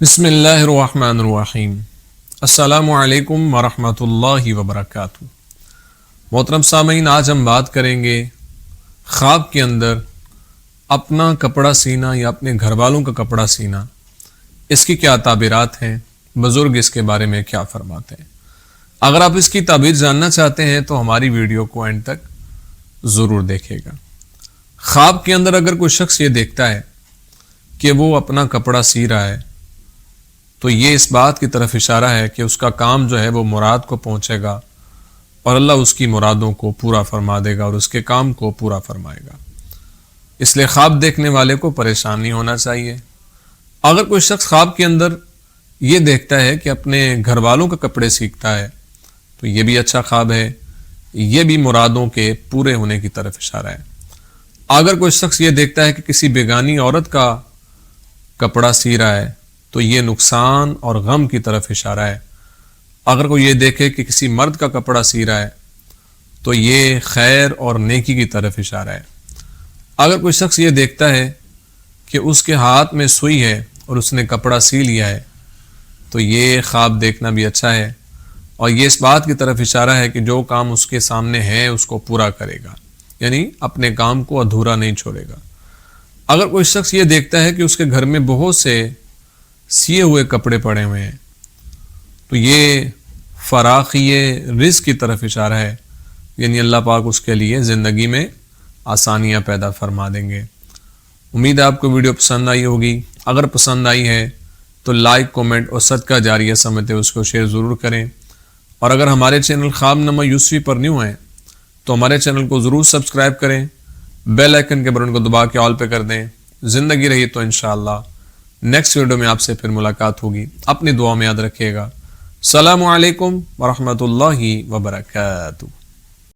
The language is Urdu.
بسم اللہ الرحمن الرحیم۔ السلام علیکم ورحمۃ اللہ وبرکاتہ۔ محترم سامعین، آج ہم بات کریں گے خواب کے اندر اپنا کپڑا سینا یا اپنے گھر والوں کا کپڑا سینا، اس کی کیا تعبیرات ہیں، بزرگ اس کے بارے میں کیا فرماتے ہیں۔ اگر آپ اس کی تعبیر جاننا چاہتے ہیں تو ہماری ویڈیو کو اینڈ تک ضرور دیکھے گا۔ خواب کے اندر اگر کوئی شخص یہ دیکھتا ہے کہ وہ اپنا کپڑا سی رہا ہے تو یہ اس بات کی طرف اشارہ ہے کہ اس کا کام جو ہے وہ مراد کو پہنچے گا اور اللہ اس کی مرادوں کو پورا فرما دے گا اور اس کے کام کو پورا فرمائے گا۔ اس لیے خواب دیکھنے والے کو پریشان نہیں ہونا چاہیے۔ اگر کوئی شخص خواب کے اندر یہ دیکھتا ہے کہ اپنے گھر والوں کا کپڑے سیکھتا ہے تو یہ بھی اچھا خواب ہے، یہ بھی مرادوں کے پورے ہونے کی طرف اشارہ ہے۔ اگر کوئی شخص یہ دیکھتا ہے کہ کسی بیگانی عورت کا کپڑا سی رہا ہے تو یہ نقصان اور غم کی طرف اشارہ ہے۔ اگر کوئی یہ دیکھے کہ کسی مرد کا کپڑا سی رہا ہے تو یہ خیر اور نیکی کی طرف اشارہ ہے۔ اگر کوئی شخص یہ دیکھتا ہے کہ اس کے ہاتھ میں سوئی ہے اور اس نے کپڑا سی لیا ہے تو یہ خواب دیکھنا بھی اچھا ہے اور یہ اس بات کی طرف اشارہ ہے کہ جو کام اس کے سامنے ہے اس کو پورا کرے گا، یعنی اپنے کام کو ادھورا نہیں چھوڑے گا۔ اگر کوئی شخص یہ دیکھتا ہے کہ اس کے گھر میں بہت سے سیے ہوئے کپڑے پڑے ہوئے ہیں تو یہ فراخی رزق کی طرف اشارہ ہے، یعنی اللہ پاک اس کے لیے زندگی میں آسانیاں پیدا فرما دیں گے۔ امید ہے آپ کو ویڈیو پسند آئی ہوگی۔ اگر پسند آئی ہے تو لائک، کومنٹ اور صدقہ جاریہ سمجھتے اس کو شیئر ضرور کریں، اور اگر ہمارے چینل خواب نامہ یوسفی پر نیو ہیں تو ہمارے چینل کو ضرور سبسکرائب کریں، بیل آئیکن کے بٹن کو دبا کے آل پہ کر دیں۔ زندگی رہی تو انشاءاللہ نیکسٹ ویڈیو میں آپ سے پھر ملاقات ہوگی۔ اپنی دعا میں یاد رکھیے گا۔ السلام علیکم ورحمۃ اللہ وبرکاتہ۔